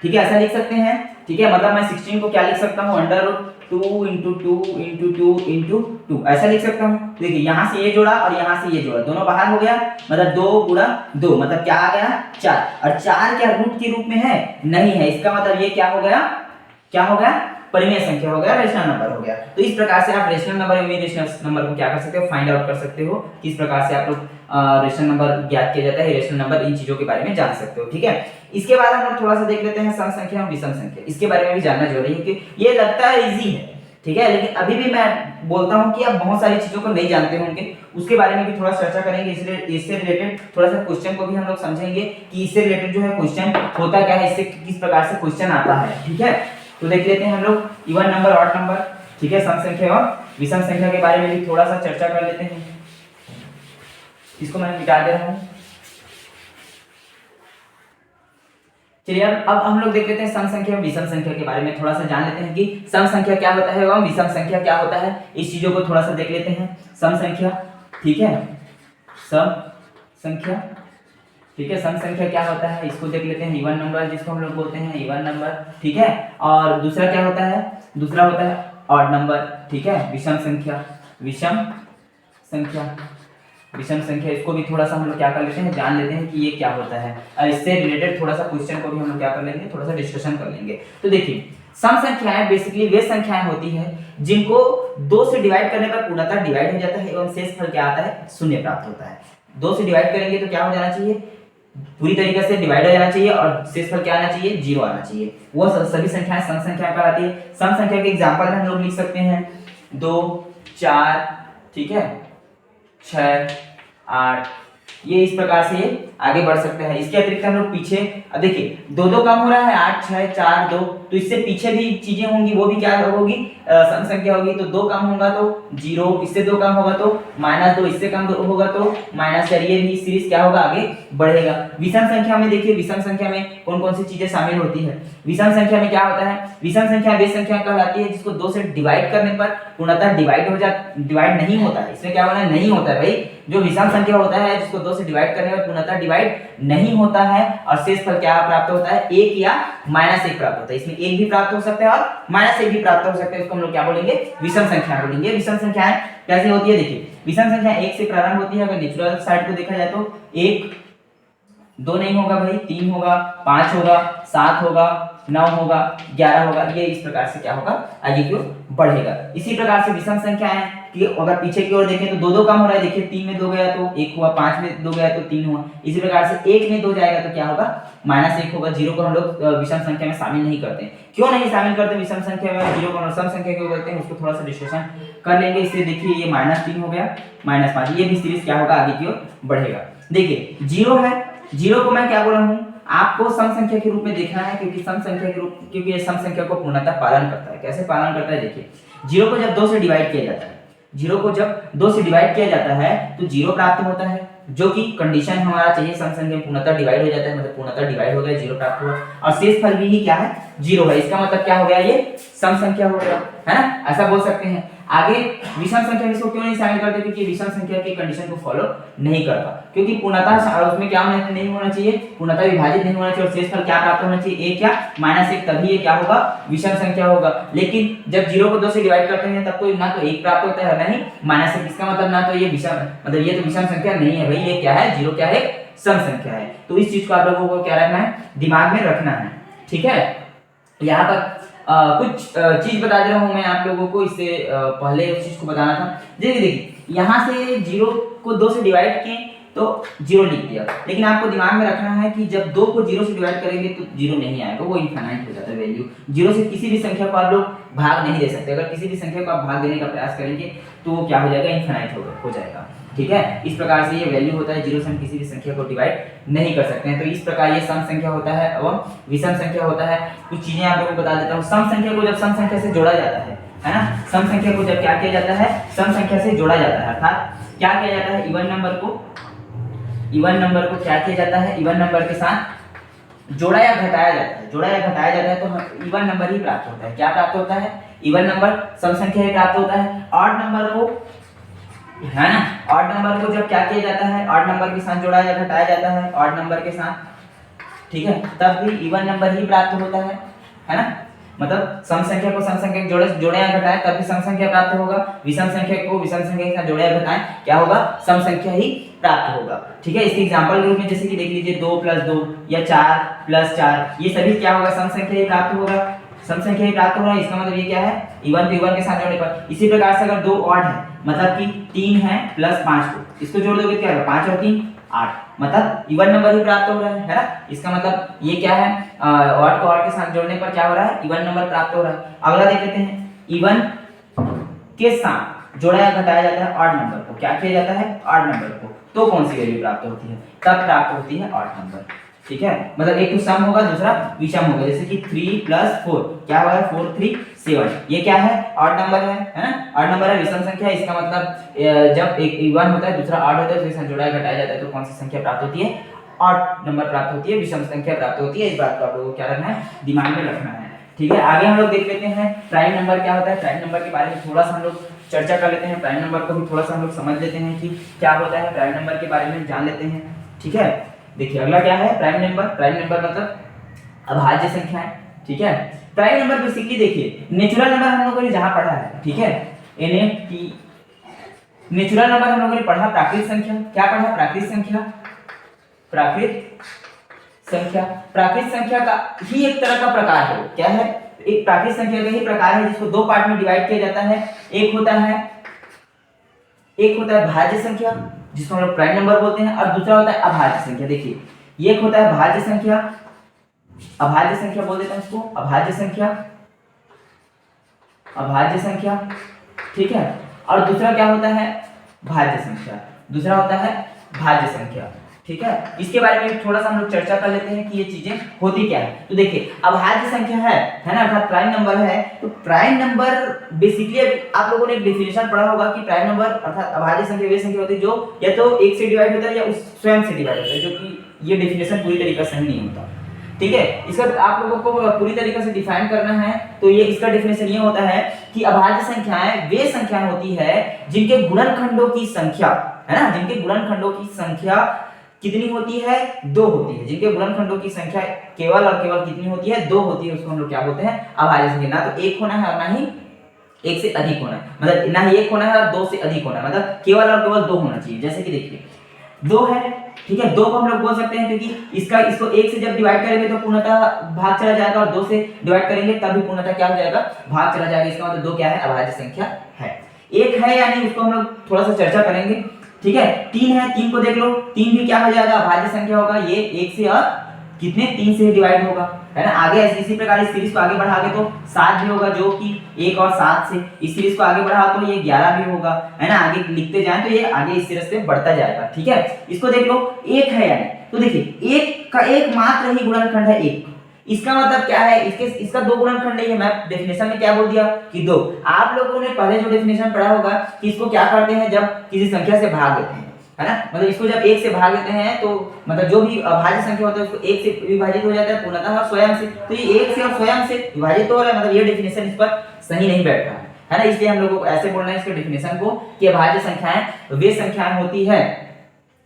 ठीक है, ऐसा लिख सकते हैं, ठीक है। मतलब मैं 16 को क्या लिख सकता हूँ, √2 × 2 × 2 × 2, ऐसा लिख सकता हूँ। देखिए यहाँ से ये जोड़ा और यहाँ से ये जोड़ा, दोनों बाहर हो गया, मतलब 2 गुणा 2, मतलब क्या आ गया 4, और 4 क्या रूट के रूप में है, नहीं है, इसका मतलब ये क्या हो गया, क्या हो गया, परिमेय संख्या हो गया, रेशनल नंबर हो गया। तो इस प्रकार से आप रेशनल नंबर और इरेशनल नंबर को क्या कर सकते हो, फाइंड आउट कर सकते हो, किस प्रकार से आप लोग रेशनल नंबर ज्ञात किया जाता है, रेशनल नंबर, इन चीजों के बारे में जान सकते हो, ठीक है। इसके बाद हम लोग थोड़ा सा देख लेते हैं सम संख्या और विषम संख्या, इसके बारे में भी जानना जरूरी है, कि ये लगता है इजी है, ठीक है, लेकिन अभी भी मैं बोलता हूं कि आप बहुत सारी चीजों को नहीं जानते होंगे, उसके बारे में भी थोड़ा चर्चा करेंगे, इसलिए इससे रिलेटेड थोड़ा सा क्वेश्चन को भी हम लोग समझेंगे कि इससे रिलेटेड जो है क्वेश्चन होता क्या है, इससे किस प्रकार से क्वेश्चन आता है, ठीक है। तो देख लेते हैं हम लोग इवन नंबर, ऑड नंबर, ठीक है, सम संख्या और विषम संख्या के बारे में भी थोड़ा सा चर्चा कर लेते हैं। इसको मैं मिटा दे रहा हूं। चलिए अब हम लोग देख लेते हैं सम संख्या और विषम संख्या के बारे में, थोड़ा सा जान लेते हैं कि सम संख्या क्या होता है एवं विषम संख्या क्या होता है, इस चीजों को थोड़ा सा देख लेते हैं। सम संख्या, ठीक है, सम संख्या, ठीक है, सम संख्या क्या होता है, इसको देख लेते हैं, इवन नंबर जिसको हम लोग बोलते हैं, इवन नंबर, ठीक है। और दूसरा क्या होता है, दूसरा होता है ऑड नंबर, ठीक है, विषम संख्या, विषम संख्या, विषम संख्या, इसको भी थोड़ा सा हम लोग क्या कर लेते हैं, जान लेते हैं कि ये क्या होता है, और इससे रिलेटेड थोड़ा सा क्वेश्चन को भी हम लोग क्या कर लेंगे, थोड़ा सा डिस्कशन कर लेंगे। तो देखिए सम संख्याएं बेसिकली वे संख्याएं होती हैं जिनको 2 से डिवाइड करने पर पूर्णतः डिवाइड हो जाता है एवं शेष फल क्या आता है, शून्य प्राप्त होता है। 2 से डिवाइड करेंगे तो क्या हो जाना चाहिए, पूरी तरीके से डिवाइड हो जाना चाहिए, और शेषफल क्या आना चाहिए, 0 आना चाहिए, वो सभी संख्याएं सम संख्या कहलाती है। सम संख्या के एग्जांपल में हम लोग लिख सकते हैं 2 4, ठीक है, 6 8, ये इस प्रकार से ये आगे बढ़ सकते हैं। इसके अतिरिक्त हम लोग पीछे, अब देखिए 2 2 कम हो रहा है, 8 6 4 2, तो इससे पीछे भी चीजें होंगी, वो भी क्या होगी, सम संख्या होगी। तो 2 कम होगा तो 0, इससे 2 कम होगा तो -2, इससे कम होगा तो -4, ये भी सीरीज क्या होगा, आगे बढ़ेगा। विषम संख्या में देखिए, विषम संख्या में कौन कौन सी चीजें शामिल होती है। विषम संख्या में क्या होता है, विषम संख्या वे संख्या कहलाती है जिसको 2 से डिवाइड करने पर पूर्णतः डिवाइड नहीं होता है। इसमें क्या होना है, नहीं होता है भाई, जो विषम संख्या होता है जिसको 2 से डिवाइड करने पर पूर्णतः डिवाइड नहीं होता है, और शेषफल क्या प्राप्त होता है, 1 या -1 प्राप्त होता है। इसमें 1 भी प्राप्त हो सकता है और -1 भी प्राप्त हो सकता है, इसको हम लोग क्या बोलेंगे, विषम संख्या बोलेंगे। विषम संख्याएं कैसे होती है, देखिए विषम संख्या 1 से प्रारंभ होती है, अगर नेचुरल साइड को देखा जाए तो 1 2 नहीं होगा भाई, 3 होगा, 5 होगा, 7 होगा, 9 होगा, 11 होगा, ये इस प्रकार से क्या होगा, आगे की ओर बढ़ेगा। इसी प्रकार से विषम संख्याएं कि अगर पीछे की ओर देखें तो 2 2 कम हो रहा है, देखिए 3 में 2 गया तो 1 हुआ, 5 में 2 गया तो 3 हुआ, इसी प्रकार से 1 में 2 जाएगा तो क्या होगा, -1 होगा। 0 को हम लोग विषम संख्या में शामिल नहीं करते हैं। क्यों नहीं शामिल करते विषम संख्या में, 0 को सम संख्या क्यों करते हैं, उसको थोड़ा सा डिस्कशन कर लेंगे। इससे देखिए ये -3 हो गया, -5, ये भी सीरीज क्या होगा, आगे की ओर बढ़ेगा। देखिए 0 है, 0 को मैं क्या बोल रहा हूँ, आपको सम संख्या के रूप में देखना है, क्योंकि सम संख्या के रूप, क्योंकि ये सम संख्या को पूर्णतः पालन करता है। कैसे पालन करता है, देखिए 0 को जब 2 से डिवाइड किया जाता है, 0 को जब 2 से डिवाइड किया जाता है तो 0 प्राप्त होता है, जो कि कंडीशन हमारा चाहिए, सम संख्या पूर्णतः डिवाइड हो जाता है, मतलब पूर्णतः डिवाइड हो गया, 0 प्राप्त हुआ, और शेष फल भी क्या है, 0 है। इसका मतलब क्या हो गया, ये सम संख्या हो गया, है ना, ऐसा बोल सकते हैं। आगे विषम संख्या इसको क्यों नहीं शामिल करते, क्योंकि विषम संख्या की कंडीशन को फॉलो नहीं करता, क्योंकि पूर्णतः उसमें क्या नहीं होना चाहिए, पूर्णतः विभाजित नहीं होना चाहिए और शेषफल क्या प्राप्त होना चाहिए, 1 या -1, तभी ये क्या होगा, विषम संख्या होगा। लेकिन जब 0 को 2 से डिवाइड करते हैं तब तो ना तो 1 प्राप्त होता है ना ही -1, इसका मतलब ना तो ये विषम, मतलब ये तो विषम संख्या नहीं है भाई, ये क्या है, 0 क्या है, सम संख्या है। तो इस चीज को आप लोगों को क्या रखना है, दिमाग में रखना है, ठीक है। यहाँ पर कुछ चीज बता दे रहा हूँ मैं आप लोगों को, इससे पहले उस चीज को बताना था। देखिए यहाँ से 0 को 2 से डिवाइड किए तो 0 लिख दिया, लेकिन आपको दिमाग में रखना है कि जब 2 को 0 से डिवाइड करेंगे तो 0 नहीं आएगा, वो इनफाइनाइट हो जाता है वैल्यू। 0 से किसी भी संख्या को आप लोग भाग नहीं दे सकते, अगर किसी भी संख्या को आप भाग देने का प्रयास करेंगे तो वो क्या हो जाएगा, इनफाइनाइट हो जाएगा, ठीक है। इस प्रकार से ये वैल्यू होता है, 0 से हम किसी भी संख्या को डिवाइड नहीं कर सकते हैं। तो इस प्रकार ये सम संख्या होता है एवं विषम संख्या होता है। कुछ चीजें आप लोगों को बता देता हूँ। सम संख्या को जब सम संख्या से जोड़ा जाता है ना, सम संख्या को जब क्या किया जाता है, सम संख्या से जोड़ा जाता है, अर्थात क्या किया जाता है, इवन नंबर को क्या किया जाता है, इवन नंबर के साथ जोड़ा या घटाया जाता है, जोड़ा या घटाया जाता है तो इवन नंबर ही प्राप्त होता है। क्या प्राप्त होता है, इवन नंबर, सम संख्या ही प्राप्त होता है। ऑड नंबर को, है ना, ऑड नंबर को जब क्या किया जाता है, ऑड नंबर के साथ जोड़ा या घटाया जाता है, ऑड नंबर के साथ, ठीक है, तब भी इवन नंबर ही प्राप्त होता है ना। मतलब सम संख्या को सम संख्या के जोड़े या घटाएं तब भी सम संख्या प्राप्त होगा, विषम संख्या को विषम संख्या के साथ जोड़े या घटाएं क्या होगा, सम संख्या ही प्राप्त होगा, ठीक है। इसके एग्जांपल के रूप में जैसे कि देख लीजिए 2 + 2 या 4 + 4, ये सभी क्या होगा, सम संख्या ही प्राप्त होगा, सम संख्या ही प्राप्त हो रहा है। इसका मतलब ये क्या है, इवन तो इवन के साथ जोड़ने पर। इसी प्रकार से अगर 2 ऑड है, मतलब कि 3 है + 5 को, इसको जोड़ दोगे क्या होगा, 5 और 3 8, मतलब इवन नंबर ही प्राप्त हो रहा है ना। इसका मतलब ये क्या है, ऑड को ऑड के साथ जोड़ने पर क्या हो रहा है, इवन नंबर प्राप्त हो रहा है। अगला देख लेते हैं, इवन के साथ जोड़ा या घटाया जाता है ऑड नंबर को, क्या किया जाता है, ऑड नंबर को, तो कौन सी वैल्यू प्राप्त होती है, तब प्राप्त होती है ऑड नंबर, ठीक है। मतलब एक तो सम होगा, दूसरा विषम होगा। जैसे कि 3 + 4 क्या होगा, 4 3 7, ये क्या है, ऑड नंबर है ना, ऑड नंबर है, विषम संख्या है। इसका मतलब जब एक इवन होता है दूसरा ऑड होता है, तो जोड़ा घटाया जाता है तो कौन सी संख्या प्राप्त होती है, ऑड नंबर प्राप्त होती है, विषम संख्या प्राप्त होती है। इस बात को आप लोगों को क्या रखना है, दिमाग में रखना है, ठीक है। आगे हम लोग देख लेते हैं प्राइम नंबर क्या होता है। प्राइम नंबर के बारे में थोड़ा सा हम लोग चर्चा कर लेते हैं, प्राइम नंबर को भी थोड़ा सा हम लोग समझ लेते हैं कि क्या होता है, प्राइम नंबर के बारे में जान लेते हैं, ठीक है। देखिए अगला क्या है, प्राइम नंबर। प्राइम नंबर मतलब अभाज्य संख्या है, ठीक है। प्राइम नंबर बेसिकली देखिए नेचुरल नंबर हम लोगों ने जहां पढ़ा है, ठीक है, NAT नेचुरल नंबर हम लोगों ने पढ़ा, प्राकृत संख्या क्या पढ़ा, प्राकृत संख्या, प्राकृत संख्या, प्राकृत संख्या का ही एक तरह का प्रकार है। क्या है, एक प्राकृत संख्या का ही प्रकार है जिसको 2 पार्ट में डिवाइड किया जाता है। एक होता है भाज्य संख्या जिसको हम लोग प्राइम नंबर बोलते हैं, और दूसरा होता है अभाज्य संख्या। देखिए एक होता है भाज्य संख्या, अभाज्य संख्या बोल देते हैं इसको, अभाज्य संख्या, ठीक है। और दूसरा क्या होता है, भाज्य संख्या, दूसरा होता है भाज्य संख्या, ठीक है। इसके बारे में थोड़ा सा हम लोग चर्चा कर लेते हैं कि ये चीजें होती क्या है। तो देखिए अभाज्य संख्या है ना, अर्थात प्राइम नंबर है। तो प्राइम नंबर बेसिकली आप लोगों ने एक डेफिनेशन पढ़ा होगा कि प्राइम नंबर अर्थात अभाज्य संख्या वे संख्या होती है जो या तो 1 से डिवाइड होता है या उस स्वयं से डिवाइड होता है, जो कि ये डेफिनेशन पूरी तरीके से नहीं होता, ठीक है। इसका आप लोगों को पूरी तरीके से डिफाइन करना है तो ये इसका डेफिनेशन ये होता है कि अभाज्य संख्याएं वे संख्याएं होती है जिनके गुणनखंडों की संख्या, है ना, जिनके गुणनखंडों की संख्या कितनी होती है, 2 होती है। जिनके गुणनखंडों की संख्या केवल और केवल कितनी होती है, 2 होती है, उसको हम लोग क्या बोलते हैं, अभाज्य संख्या। ना तो 1 होना है और ना ही 1 से अधिक होना है, मतलब ना ही 1 होना है और 2 से अधिक होना है, मतलब केवल और केवल 2 होना चाहिए। जैसे कि देखिए 2 है, ठीक है, 2 को हम लोग बोल सकते हैं क्योंकि इसको 1 से जब डिवाइड करेंगे तो पूर्णतः भाग चला जाएगा, और 2 से डिवाइड करेंगे तब भी पूर्णतः क्या हो जाएगा, भाग चला जाएगा। इसका मतलब 2 क्या है, अभाज्य संख्या है। 1 है या नहीं उसको हम लोग थोड़ा सा चर्चा करेंगे, ठीक है। 3 है, 3 को देख लो, 3 भी क्या हो जाएगा, अभाज्य संख्या होगा। ये 1 से और कितने 3 से डिवाइड होगा, है ना। आगे इसी प्रकार इस सीरीज को आगे बढ़ागे तो 7 भी होगा, जो कि 1 और 7 से इस सीरीज को आगे बढ़ा तो ये 11 भी होगा, है ना। आगे लिखते जाएं तो ये आगे इस सीरीज से बढ़ता जाएगा, ठीक है। इसको देख लो 1 है यानी, तो देखिए 1 का एक मात्र ही गुणनखंड है 1, इसका मतलब क्या है, इसका 2 गुणनखंड नहीं है। मैं डेफिनेशन में क्या बोल दिया कि 2। आप लोगों ने पहले जो डेफिनेशन पढ़ा होगा कि इसको क्या करते हैं जब किसी संख्या से भाग देते हैं, है ना, मतलब इसको जब 1 से भाग देते हैं तो मतलब जो भी अभाज्य संख्या होता है उसको 1 से विभाजित हो जाता है पूर्णतः स्वयं से। तो ये 1 से और स्वयं से विभाजित हो रहा है, मतलब ये डेफिनेशन इस पर सही नहीं बैठ रहा है, है ना। इसलिए हम लोगों को ऐसे बोलना है इसके डिफिनेशन को कि अभाज्य संख्याएं वे संख्याएं होती है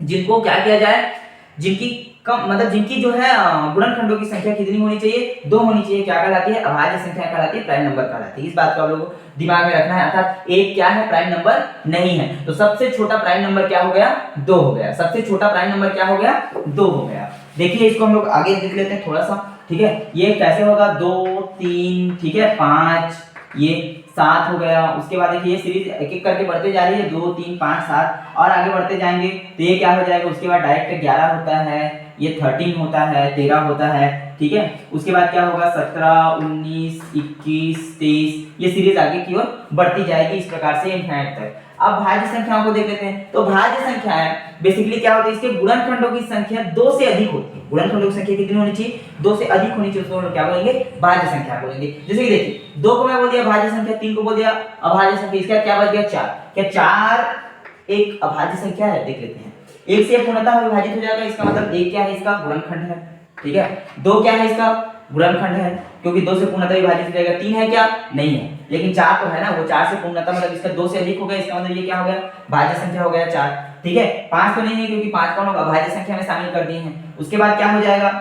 जिनको क्या किया जाए, जिनकी कम मतलब जिनकी जो है गुणनखंडों की संख्या कितनी होनी चाहिए, 2 होनी चाहिए, क्या कहलाती है, अभाज्य संख्या कहलाती है, प्राइम नंबर कहलाती है। इस बात को आप लोगों को दिमाग में रखना है, अर्थात एक क्या है, प्राइम नंबर नहीं है। तो सबसे छोटा प्राइम नंबर क्या हो गया, 2 हो गया। सबसे छोटा प्राइम नंबर क्या हो गया, 2 हो गया। देखिए इसको हम लोग आगे देख लेते हैं थोड़ा सा, ठीक है। ये कैसे होगा, 2 3, ठीक है, 5, ये 7 हो गया। उसके बाद देखिए ये सीरीज एक एक करके बढ़ते जा रही है, 2 3 5 7 और आगे बढ़ते जाएंगे तो ये क्या हो जाएगा, उसके बाद डायरेक्ट 11 होता है, ये 13 होता है, 13 होता है, ठीक है। उसके बाद क्या होगा, 17 19 21 23, ये सीरीज आगे की ओर बढ़ती जाएगी इस प्रकार से इनफिनिट तक। अब भाज्य संख्याओं को देख लेते हैं। तो भाज्य संख्याएं बेसिकली क्या होती है, इसके गुणनखंडों की संख्या 2 से अधिक होती है। गुणनखंडों की संख्या कितनी होनी चाहिए, 2 से अधिक होनी चाहिए, उसको हम लोग क्या बोलेंगे, भाज्य संख्या बोलेंगे। जैसे कि देखिए 2 को मैं बोल दिया भाज्य संख्या, 3 को बोल दिया अभाज्य संख्या, इसका क्या बच गया 4। क्या 4 एक अभाज्य संख्या है, देख लेते हैं। 1 से पूर्णतः विभाजित हो जाएगा, इसका मतलब 1 क्या है, इसका गुणनखंड है, ठीक है। 2 क्या है, इसका गुणनखंड है, क्योंकि 2 से पूर्णतः विभाजित हो जाएगा। 3 है क्या, नहीं है, लेकिन 4 तो है ना, वो 4 से पूर्णतः मतलब इसका 2 से अधिक हो गया, इसका मतलब ये क्या हो गया, भाज्य संख्या हो गया 4, ठीक है। 5 तो नहीं है क्योंकि 5 को हम अभाज्य संख्या में शामिल कर दिए हैं। उसके बाद क्या हो जाएगा,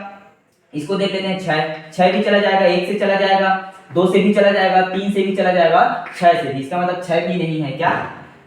इसको देख लेते हैं, 6 भी चला जाएगा, 1 से चला जाएगा, 2 से भी चला जाएगा, 3 से भी चला जाएगा, 6 से भी, इसका मतलब 6 भी नहीं है क्या,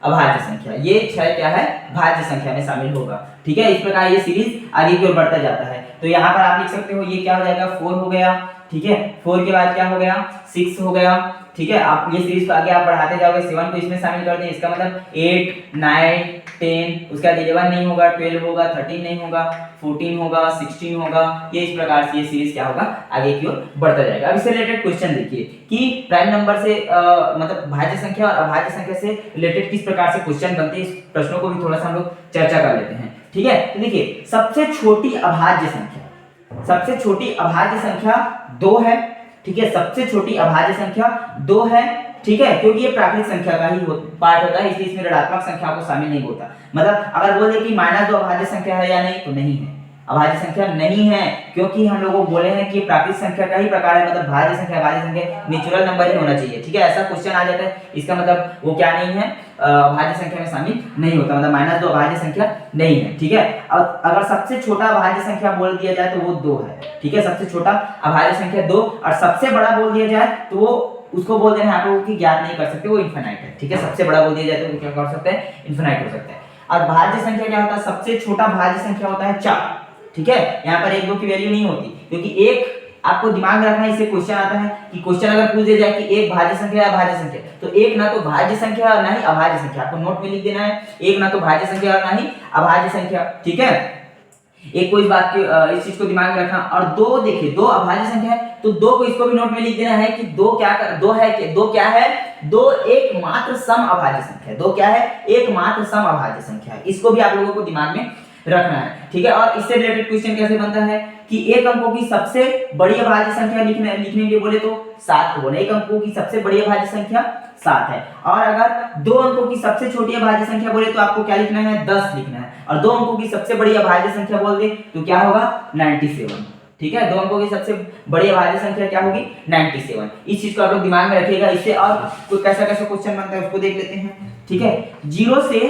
अभाज्य संख्या। ये 6 क्या है, भाज्य संख्या में शामिल होगा, ठीक है। इस प्रकार ये सीरीज आगे की ओर बढ़ता जाता है। तो यहाँ पर आप लिख सकते हो, ये क्या हो जाएगा, 4 हो गया, ठीक है। 4 के बाद क्या हो गया, 6 हो गया, ठीक है। आप ये सीरीज को आगे आप बढ़ाते जाओगे, 7 को इसमें शामिल कर दें, इसका मतलब 8 9 10, उसके बाद 11 नहीं होगा, 12 होगा, 13 नहीं होगा, 14 होगा, 16 होगा। ये इस प्रकार से ये सीरीज क्या होगा, आगे की ओर बढ़ता जाएगा। अब इससे रिलेटेड क्वेश्चन देखिए कि प्राइम नंबर से मतलब भाज्य संख्या और अभाज्य संख्या से रिलेटेड किस प्रकार से क्वेश्चन बनते हैं, इस प्रश्नों को भी थोड़ा सा हम लोग चर्चा कर लेते हैं, ठीक है। तो देखिए सबसे छोटी अभाज्य संख्या, सबसे छोटी अभाज्य संख्या 2 है, ठीक है। सबसे छोटी अभाज्य संख्या 2 है, ठीक है, क्योंकि ये प्राकृत संख्या का ही पार्ट होता है, इसलिए इसमें ऋणात्मक संख्याओं को शामिल नहीं होता। मतलब अगर बोल दे कि -2 अभाज्य संख्या है या नहीं, तो नहीं है, अभाज्य संख्या नहीं है, क्योंकि हम लोगों बोले हैं कि प्राकृत संख्या का ही प्रकार है, मतलब भाज्य संख्या भाज्य संख्या नेचुरल नंबर ही होना चाहिए, ठीक है। ऐसा क्वेश्चन आ जाता है, इसका मतलब वो क्या नहीं है, अभाज्य संख्या में शामिल नहीं होता, मतलब -2 अभाज्य संख्या नहीं है, ठीक है। अब अगर सबसे छोटा अभाज्य संख्या बोल दिया जाए तो वो 2 है, ठीक है। सबसे छोटा अभाज्य संख्या 2, और सबसे बड़ा बोल दिया जाए तो वो उसको बोल देना है आप लोगों की ज्ञात नहीं कर सकते, वो इनफिनाइट है, ठीक है। सबसे बड़ा बोल दिया जाए तो क्या कर सकते हैं, इनफिनाइट हो सकता है। और भाज्य संख्या क्या होता है, सबसे छोटा भाज्य संख्या होता है 4, ठीक है। यहाँ पर 1 2 की वैल्यू नहीं होती, क्योंकि एक आपको दिमाग में रखना है, इससे क्वेश्चन आता है कि क्वेश्चन अगर पूछ दिया जाए कि एक भाज्य संख्या या अभाज्य संख्या, तो एक ना तो भाज्य संख्या और ना ही अभाज्य संख्या, आपको नोट में लिख देना है, एक ना तो भाज्य संख्या और ना ही अभाज्य संख्या, ठीक है। एक को इस बात की इस चीज को दिमाग में रखना। और 2 देखिए 2 अभाज्य संख्या है, तो 2 को इसको भी नोट में लिख देना है कि 2 क्या है, 2 एकमात्र सम अभाज्य संख्या है। 2 क्या है, एकमात्र सम अभाज्य संख्या है, इसको भी आप लोगों को दिमाग में रखना है, ठीक है। और इससे रिलेटेड क्वेश्चन कैसे बनता है कि एक अंकों की सबसे बड़ी अभाज्य संख्या लिखने के लिए बोले तो 7 को बोले, एक अंकों की सबसे बड़ी अभाज्य संख्या 7 है। और अगर 2 अंकों की सबसे छोटी अभाज्य संख्या बोले तो आपको क्या लिखना है, 10 लिखना है। और 2 अंकों की सबसे बड़ी अभाज्य संख्या बोल दे तो क्या होगा, 97, ठीक है। 2 अंकों की सबसे बड़ी अभाज्य संख्या क्या होगी, 97। इस चीज को आप लोग दिमाग में रखिएगा। इससे और कोई कैसा क्वेश्चन बनता है उसको देख लेते हैं, ठीक है। 0 से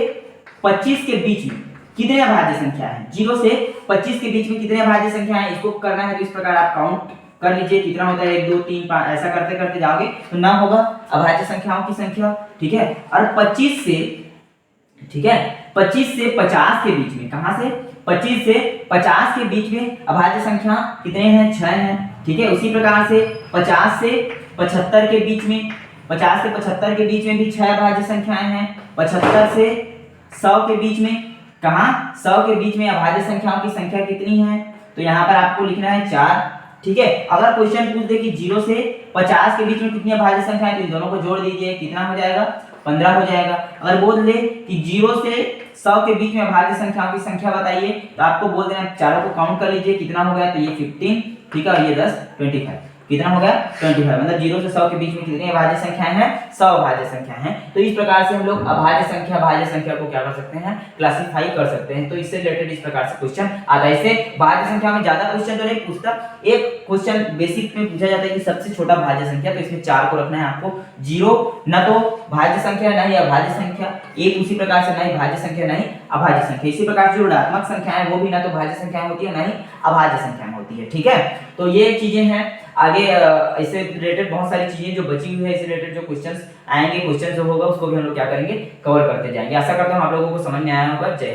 25 के बीच में कितने अभाज्य संख्या है, 0 से 25 के बीच में कितने अभाज्य संख्या है, इसको करना है। तो इस प्रकार आप काउंट कर लीजिए कितना होता है, 1 2 3 5, ऐसा करते करते जाओगे तो ना होगा अभाज्य संख्याओं की संख्या, ठीक है। और 25 से, ठीक है, 25 से 50 के बीच में, कहां से, 25 से 50 के बीच में अभाज्य संख्या कितने हैं, 6 हैं, ठीक है। उसी प्रकार से 50 से 75 के बीच में, 50 से 75 के बीच में भी 6 अभाज्य संख्याएं हैं। 75 से 100 के बीच में, कहां, 100 के बीच में अभाज्य संख्याओं की संख्या कितनी है, तो यहाँ पर आपको लिखना है 4, ठीक है। अगर क्वेश्चन पूछ दे कि 0 से 50 के बीच में कितनी अभाज्य संख्या है, तो इन दोनों को जोड़ दीजिए, कितना हो जाएगा, 15 हो जाएगा। अगर बोल दे कि 0 से 100 के बीच में अभाज्य संख्याओं की संख्या बताइए, तो आपको बोल देना, चारों को काउंट कर लीजिए, कितना हो गया, तो ये 15, ठीक है, और ये 10 25। कितना हो गया 25, मतलब 0 से 100 के बीच में कितनी अभाज्य संख्याएं हैं, 100 अभाज्य संख्या हैं। तो इस प्रकार से हम लोग अभाज्य संख्या भाज्य संख्या को क्या कर सकते हैं, क्लासिफाई कर सकते हैं। तो इससे रिलेटेड इस प्रकार से क्वेश्चन आता है। इससे भाज्य संख्या में ज्यादा क्वेश्चन तो नहीं पूछता, एक क्वेश्चन बेसिक में पूछा जाता है कि सबसे छोटा भाज्य संख्या, तो इसमें 4 को रखना है आपको, 0 न तो भाज्य संख्या ना ही अभाज्य संख्या, एक उसी प्रकार से ना ही भाज्य संख्या ना ही अभाज्य संख्या। इसी प्रकार से जो ऋणात्मक संख्या है वो भी ना तो भाज्य संख्या होती है ना ही अभाज्य संख्या होती है, ठीक है। तो ये चीजें हैं। आगे इससे रिलेटेड बहुत सारी चीजें जो बची हुई है, इससे रिलेटेड जो क्वेश्चंस आएंगे, क्वेश्चन जो होगा उसको भी हम लोग क्या करेंगे, कवर करते जाएंगे। आशा करता हूं आप लोगों को समझ में आया होगा। जय हिंद।